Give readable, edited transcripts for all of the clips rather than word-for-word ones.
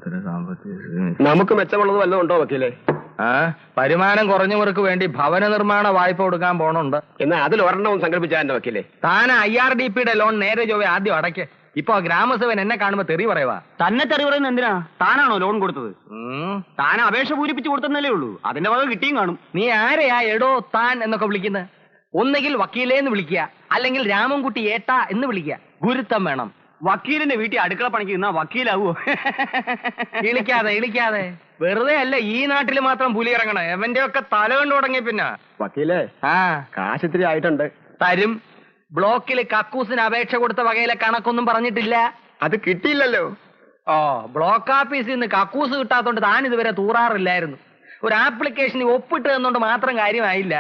കുടുംബത്തിന് സാമ്പത്തിക നമുക്ക് മെച്ചമുള്ളത് വല്ലതും ഉണ്ടോ വക്കീലെ? വരുമാനം കുറഞ്ഞവർക്ക് വേണ്ടി ഭവന നിർമ്മാണ വായ്പ കൊടുക്കാൻ പോണുണ്ട്. എന്നാ അതിൽ ഒരെണ്ണവും സംഘടിപ്പിച്ചാ എന്റെ വക്കീലെ. താൻ IRDPയുടെ ലോൺ നേരെ ചൊവ്വേ ആദ്യം അടയ്ക്ക്. ഇപ്പൊ ഗ്രാമസഭൻ എന്നെ കാണുമ്പോ തെറി പറയുവാ. തന്നെ തെറി പറയുന്നത് എന്തിനാ? താനാണോ ലോൺ കൊടുത്തത്? താൻ അപേക്ഷ പൂരിപ്പിച്ച് കൊടുത്തന്നല്ലേ ഉള്ളൂ, അതിന്റെ വക കിട്ടിയും കാണും. നീ ആരെയാ എടോ താൻ എന്നൊക്കെ വിളിക്കുന്നത്? ഒന്നുകിൽ വക്കീലേന്ന് വിളിക്കുക, അല്ലെങ്കിൽ രാമൻകുട്ടി ഏട്ടാ എന്ന് വിളിക്കുക. ഗുരുത്വം വേണം. വക്കീലിന്റെ വീട്ടിൽ അടുക്കള പണിക്ക് നിന്നാ വക്കീലാവോ? ഇളിക്കാതെ വെറുതെ അല്ല ഈ നാട്ടിൽ മാത്രം പുലി ഇറങ്ങണം. എവന്റെ ഒക്കെ തല കണ്ടു തുടങ്ങി. പിന്നെ വക്കീലേ, കാശ് ഇത്തിരി ആയിട്ടുണ്ട്. തരും. ബ്ലോക്കിൽ കക്കൂസിന് അപേക്ഷ കൊടുത്ത വകയിലെ കണക്കൊന്നും പറഞ്ഞിട്ടില്ല. അത് കിട്ടിയില്ലല്ലോ. ബ്ലോക്ക് ഓഫീസിൽ നിന്ന് കക്കൂസ് കിട്ടാത്തോണ്ട് താൻ ഇതുവരെ തൂറാറില്ലായിരുന്നു. ഒരു ആപ്ലിക്കേഷന് ഒപ്പിട്ട് തന്നോണ്ട് മാത്രം കാര്യമായില്ല.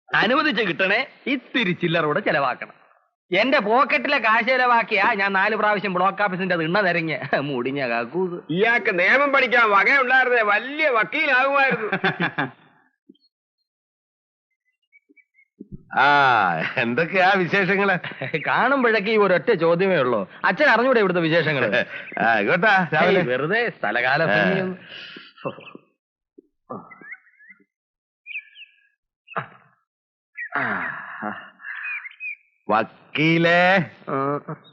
അനുവദിച്ച് കിട്ടണേ ഇത്തിരി ചില്ലറൂടെ ചെലവാക്കണം. എന്റെ പോക്കറ്റിലെ കാശ് ചെലവാക്കിയാ ഞാൻ 4 പ്രാവശ്യം ബ്ലോക്ക് ഓഫീസിന്റെ തിണ്ണ തിരഞ്ഞ് മുടിഞ്ഞ കക്കൂസ്. ഇയാൾക്ക് നിയമം പഠിക്കാൻ വകയുണ്ടായിരുന്നേ വലിയ വക്കീലാകുമായിരുന്നു. എന്തൊക്കെയാ വിശേഷങ്ങള്? കാണുമ്പോഴേക്ക് ഈ ഒരൊറ്റ ചോദ്യമേ ഉള്ളൂ. അച്ഛൻ അറിഞ്ഞൂടെ ഇവിടുത്തെ വിശേഷങ്ങള്? കേട്ടാ വെറുതെ സ്ഥലകാല വക്കീലേ,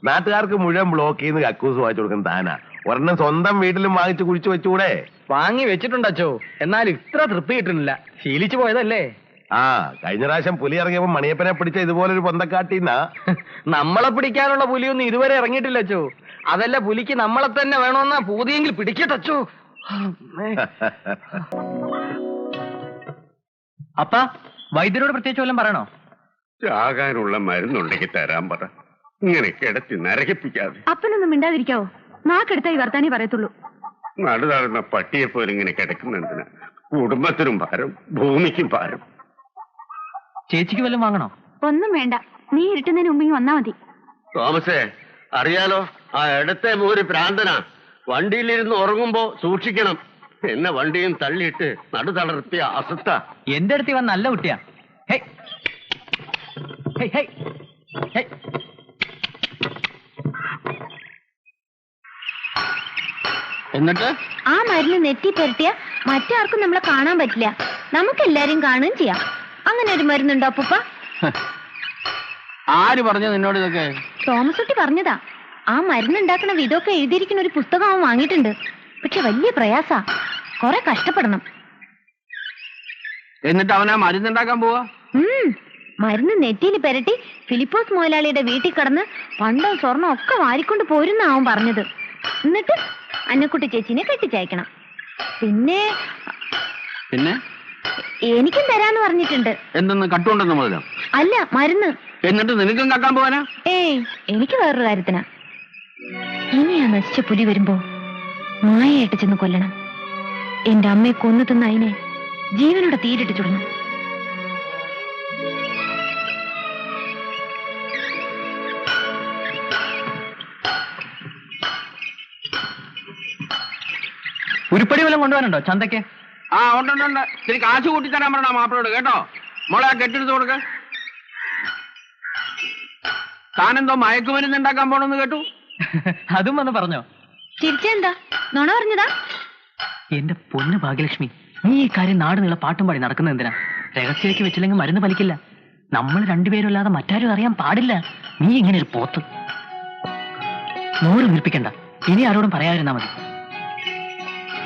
നാട്ടുകാർക്ക് മുഴുവൻ ബ്ലോക്കിൽ നിന്ന് കക്കൂസ് വാങ്ങിച്ചു കൊടുക്കുന്ന താനാ. ഒരെണ്ണം സ്വന്തം വീട്ടിലും വാങ്ങിച്ചു കുഴിച്ചു വെച്ചുകൂടെ? വാങ്ങി വെച്ചിട്ടുണ്ട് അച്ഛോ, എന്നാൽ ഇത്ര തൃപ്തി കിട്ടുന്നില്ല. ശീലിച്ചു പോയതല്ലേ. കഴിഞ്ഞ പ്രാവശ്യം പുലി ഇറങ്ങിയപ്പോ മണിയപ്പനെ പിടിച്ച ഇതുപോലൊരു പൊന്തക്കാട്ടിന്നാ. നമ്മളെ പിടിക്കാനുള്ള പുലിയൊന്നും ഇതുവരെ ഇറങ്ങിയിട്ടില്ല അച്ഛോ. അതല്ല, പുലിക്ക് നമ്മളെ തന്നെ വേണമെന്നാ പൂതിയെങ്കിൽ പിടിക്കട്ടച്ചോ. അപ്പ വൈദ്യരോട് പ്രത്യേകിച്ച് വല്ലതും പറയണോ? ചാകാനുള്ള മരുന്നുണ്ടെങ്കിൽ തരാൻ പറ. ഇങ്ങനെ കിടത്തി നരകിപ്പിക്കാതെ. അപ്പനൊന്നും മിണ്ടാതിരിക്കാവോ? നാക്കെടുത്തായി വർത്താനേ പറയത്തുള്ളൂ. നടുതാഴ്ന്ന പട്ടിയെ പോലെ ഇങ്ങനെ കിടക്കുന്നെന്തിനാ? കുടുംബത്തിനും ഭാരം, ഭൂമിക്കും ഭാരം. ചേച്ചിക്ക് വല്ലതും വാങ്ങണോ? ഒന്നും വേണ്ട, നീ ഇരുട്ടുന്നതിന് മുമ്പ് വന്നാ മതി. തോമസേ, അറിയാലോ, ആ ഇടത്തെ മോര് പ്രാന്തനാ. വണ്ടിയിലിരുന്ന് ഉറങ്ങുമ്പോ സൂക്ഷിക്കണം. എന്നെ വണ്ടിയും തള്ളിയിട്ട് നടുതളർത്തിയ അസത്ത. എന്റെ അടുത്ത് വന്ന നല്ല കുട്ടിയാ. എന്നിട്ട് ആ മരുന്ന് നെറ്റി പുരട്ടിയ മറ്റാർക്കും നമ്മളെ കാണാൻ പറ്റില്ല, നമുക്കെല്ലാരും കാണുകയും ചെയ്യാം. അങ്ങനെ ഒരു മരുന്നുണ്ടോ അപ്പൂപ്പ? ആര് പറഞ്ഞു നിന്നോട് ഇതൊക്കെ? തോമസ് കുട്ടി പറഞ്ഞതാ. ആ മരുന്നുണ്ടാക്കണ വിധമൊക്കെ എഴുതിയിരിക്കുന്ന ഒരു പുസ്തകം അവൻ വാങ്ങിയിട്ടുണ്ട്. പക്ഷെ വലിയ പ്രയാസാ, കൊറേ കഷ്ടപ്പെടണം. എന്നിട്ട് അവനാ മരുന്നുണ്ടാക്കാൻ പോവാ? മരുന്ന് നെറ്റിയിൽ പെരട്ടി ഫിലിപ്പോസ് മുതലാളിയുടെ വീട്ടിൽ കിടന്ന് പണ്ടവും സ്വർണം ഒക്കെ വാരിക്കൊണ്ട് പോരുന്ന അവൻ പറഞ്ഞത്. എന്നിട്ട് അന്നക്കുട്ടി ചേച്ചിനെ കെട്ടിച്ചയക്കണം. പിന്നെ പിന്നെ എനിക്കും തരാന്ന് പറഞ്ഞിട്ടുണ്ട്. എന്തെന്ന് കട്ടുകൊണ്ടെന്ന് മുതലോ? അല്ല, മരുന്ന്. എന്നിട്ട് നിനക്കും കക്കാൻ പോവാനാ? ഏയ്, എനിക്ക് വേറൊരു കാര്യത്തിനാ. ഇനി ആ നശിച്ച പുലി വരുമ്പോ മായയായിട്ട് ചെന്ന് കൊല്ലണം. എന്റെ അമ്മയെ കൊന്നു തിന്ന അതിനെ ജീവനോടെ തീരിട്ട് ചുടണം. ഉരുപ്പടി വല്ലതും കൊണ്ടുപോകാനുണ്ടോ ചന്തയ്ക്ക്? ഉണ്ട്. ഇത്തിരി കാശ് കൂട്ടി തരാൻ പറഞ്ഞ മാപ്പിളോട്, കേട്ടോ? മോളെ ആ കെട്ടെടുത്ത് കൊടുക്ക. താനെന്തോ മയക്കുമരുന്ന് ഉണ്ടാക്കാൻ പോണെന്ന് കേട്ടു. അതും വന്ന് പറഞ്ഞോ? ചിരിച്ചെന്താ, നുണ പറഞ്ഞതാ? എന്റെ പൊന്ന് ഭാഗ്യലക്ഷ്മി, നീ ഈ കാര്യം നാട് നീളെ പാട്ടും പാടി നടക്കുന്നത് എന്തിനാ? രഹസ്യമാക്കി വെച്ചില്ലെങ്കിൽ മരുന്ന് ഫലിക്കില്ല. നമ്മൾ രണ്ടുപേരും അല്ലാതെ മറ്റാരും അറിയാൻ പാടില്ല. നീ ഇങ്ങനെ ഒരു പോത്ത്. നൂറ് വീർപ്പിക്കണ്ട, ഇനി ആരോടും പറയാതിരുന്നാ മതി.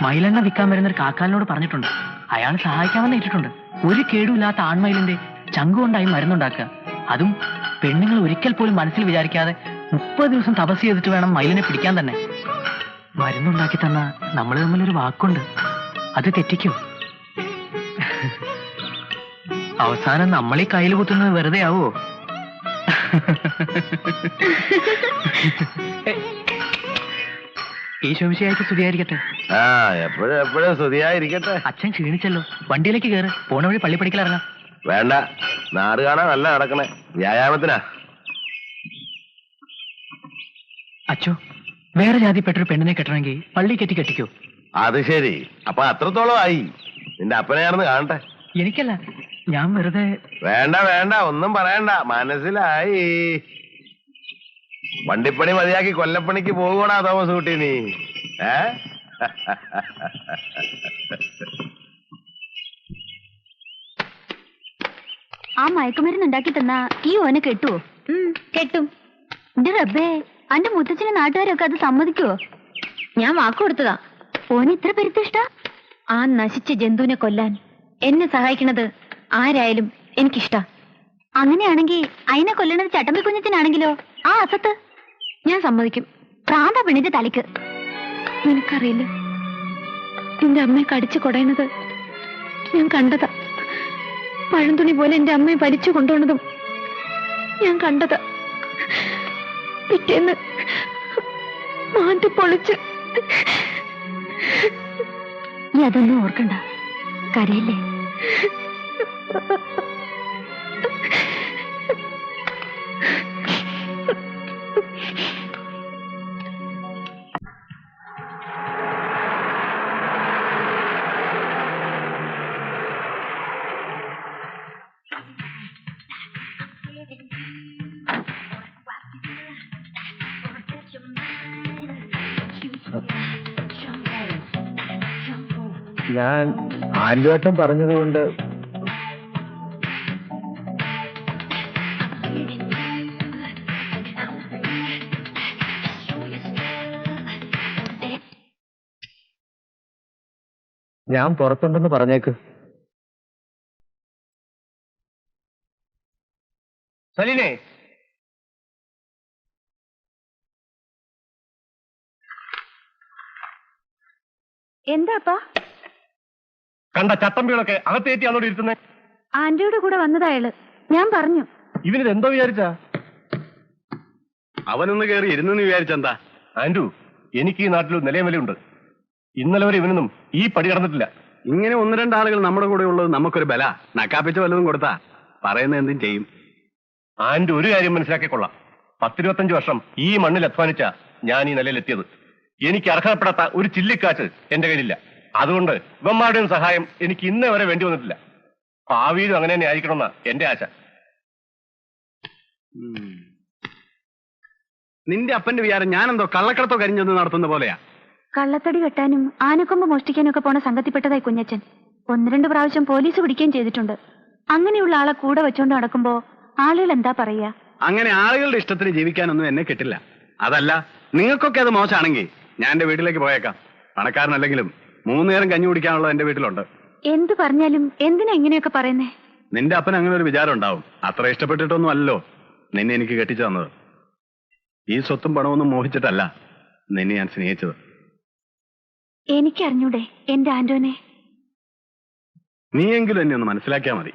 മയിലെണ്ണ വിൽക്കാൻ വരുന്നൊരു കാക്കാലിനോട് പറഞ്ഞിട്ടുണ്ട്. അയാൾ സഹായിക്കാമെന്ന് ഏറ്റിട്ടുണ്ട്. ഒരു കേടുമില്ലാത്ത ആൺമയിലിന്റെ ചങ്കുകൊണ്ടായി മരുന്നുണ്ടാക്കുക. അതും പെണ്ണുങ്ങൾ ഒരിക്കൽ പോലും മനസ്സിൽ വിചാരിക്കാതെ 30 ദിവസം തപസ് ചെയ്തിട്ട് വേണം മയിലിനെ പിടിക്കാൻ തന്നെ. മരുന്നുണ്ടാക്കി തന്ന നമ്മൾ തമ്മിലൊരു വാക്കുണ്ട്, അത് തെറ്റിക്കോ? അവസാനം നമ്മളീ കയ്യിൽ കുത്തുന്നത് വെറുതെ ആവോ? ഈശോമിശിഹായ്ക്ക് സ്തുതിയായിരിക്കട്ടെ. എപ്പോഴും സ്തുതിയായിരിക്കട്ടെ. അച്ഛൻ ക്ഷീണിച്ചല്ലോ, വണ്ടിയിലേക്ക് കയറ്. പോണ വഴി പള്ളി പഠിക്കലിറങ്ങാം. വേണ്ട, നാട് കാണാൻ നല്ല നടക്കണേ, വ്യായാമത്തിനാ. അച്ഛോ, വേറെ ജാതിപ്പെട്ടൊരു പെണ്ണിനെ കെട്ടണമെങ്കിൽ പള്ളി കെട്ടിക്കോ? അത് ശരി, അപ്പൊ അത്രത്തോളം ആയി. നിന്റെ അപ്പനെയാണെന്ന് കാണട്ടെ. എനിക്കല്ല, ഞാൻ വെറുതെ. വേണ്ട, ഒന്നും പറയണ്ട, മനസ്സിലായി. വണ്ടിപ്പണി മതിയാക്കി കൊല്ലപ്പണിക്ക് പോകൂടാ തോമസ് കുട്ടി നീ? ഏ ആ മയക്കുമരുന്ന് ഉണ്ടാക്കി തന്നാ ഈ ഓനെ കെട്ടുവോ? കെട്ടും. എന്റെ റബ്ബേ, അന്റെ മുത്തച്ഛനെ നാട്ടുകാരൊക്കെ അത് സമ്മതിക്കുവോ? ഞാൻ വാക്ക് കൊടുത്തതാ. ഓന് ഇത്ര പെരുത്തിഷ്ട? ആ നശിച്ച ജന്തുവിനെ കൊല്ലാൻ എന്നെ സഹായിക്കണത് ആരായാലും എനിക്കിഷ്ട. അങ്ങനെയാണെങ്കിൽ അതിനെ കൊല്ലണത് ചട്ടമ്പി കുഞ്ഞച്ചനാണെങ്കിലോ? ആ അസത്ത് ഞാൻ സമ്മതിക്കും. പ്രാന്ത പെണ്ണിന്റെ തലയ്ക്ക്. നിനക്കറിയില്ല, എന്റെ അമ്മയെ കടിച്ചു കൊടയുന്നത് ഞാൻ കണ്ടതാ. പഴംതുണി പോലെ എന്റെ അമ്മയെ വലിച്ചു കൊണ്ടുപോണതും ഞാൻ കണ്ടതാ. പിറ്റേന്ന് മാറ്റി പൊളിച്ച്. നീ അതൊന്നും ഓർക്കണ്ട, കരയില്ലേ. ഞാൻ ആൻഡുവേട്ടൻ പറഞ്ഞതുകൊണ്ട് ഞാൻ പുറത്തുണ്ടെന്ന് പറഞ്ഞേക്ക്. സലീനെ, എന്താപ്പാ? കണ്ട ചട്ടമ്പികളൊക്കെ അകത്തേറ്റിയാണോ ഇരുത്തുന്നത്? ആന്റിയുടെ കൂടെ വന്നതായാള്. ഞാൻ പറഞ്ഞു. ഇവനിത് എന്തോ വിചാരിച്ചാ? അവനൊന്ന് കയറി ഇരുന്നെന്ന് വിചാരിച്ചെന്താ? ആൻഡു, എനിക്ക് ഈ നാട്ടിൽ നിലയും വിലയുണ്ട്. ഇന്നലെ വരെ ഇവനൊന്നും ഈ പടി കടന്നിട്ടില്ല. ഇങ്ങനെ ഒന്ന് രണ്ടാളുകൾ നമ്മുടെ കൂടെ ഉള്ളത് നമുക്കൊരു ബല. നക്കാപ്പിച്ച വല്ലതും കൊടുത്താ പറയുന്ന എന്തും ചെയ്യും. ആൻഡു ഒരു കാര്യം മനസ്സിലാക്കിക്കൊള്ളാം. 10-25 വർഷം ഈ മണ്ണിൽ അധ്വാനിച്ച ഞാൻ ഈ നിലയിലെത്തിയത്. എനിക്ക് അർഹതപ്പെടാത്ത ഒരു ചില്ലിക്കാറ്റ് എന്റെ കയ്യിലില്ല. അതുകൊണ്ട് ഇവന്മാരുടെയും സഹായം എനിക്ക് ഇന്നേ വരെ വേണ്ടി വന്നിട്ടില്ല. ഭാവിയിലും അങ്ങനെ തന്നെ ആയിരിക്കണമെന്ന എന്റെ ആശ. നിന്റെ അപ്പന്റെ വിചാരം ഞാനെന്തോ കള്ളക്കടത്തോ കരിഞ്ഞൊന്ന് നടത്തുന്ന പോലെയാ. കള്ളത്തടി കെട്ടാനും ആനക്കൊമ്പ് മോഷ്ടിക്കാനും ഒക്കെ പോണ സംഘത്തിൽപ്പെട്ടതായി കുഞ്ഞച്ചൻ. 1-2 പ്രാവശ്യം പോലീസ് പിടിക്കുകയും ചെയ്തിട്ടുണ്ട്. അങ്ങനെയുള്ള ആളെ കൂടെ വെച്ചോണ്ട് നടക്കുമ്പോ ആളുകൾ എന്താ പറയാ? അങ്ങനെ ആളുകളുടെ ഇഷ്ടത്തിന് ജീവിക്കാനൊന്നും എന്നെ കിട്ടില്ല. അതല്ല, നിങ്ങൾക്കൊക്കെ അത് മോശമാണെങ്കിൽ ഞാൻ എന്റെ വീട്ടിലേക്ക് പോയേക്കാം. പണക്കാരനല്ലെങ്കിലും 3 നേരം കഞ്ഞി കുടിക്കാനുള്ളത് എന്റെ വീട്ടിലുണ്ട്. എന്ത് പറഞ്ഞാലും എന്തിനാ ഇങ്ങനെയൊക്കെ പറയുന്നേ? നിന്റെ അപ്പൻ അങ്ങനെ ഒരു വിചാരം ഉണ്ടാവും. അത്ര ഇഷ്ടപ്പെട്ടിട്ടൊന്നും അല്ലല്ലോ നിന്നെ എനിക്ക് കെട്ടിച്ചു തന്നത്. ഈ സ്വത്തും പണമൊന്നും മോഹിച്ചിട്ടല്ല നിന്നെ ഞാൻ സ്നേഹിച്ചത്. എനിക്കറിഞ്ഞൂടെ എന്റെ ആന്റോനെ? നീയെങ്കിലും എന്നെ ഒന്ന് മനസ്സിലാക്കിയാൽ മതി.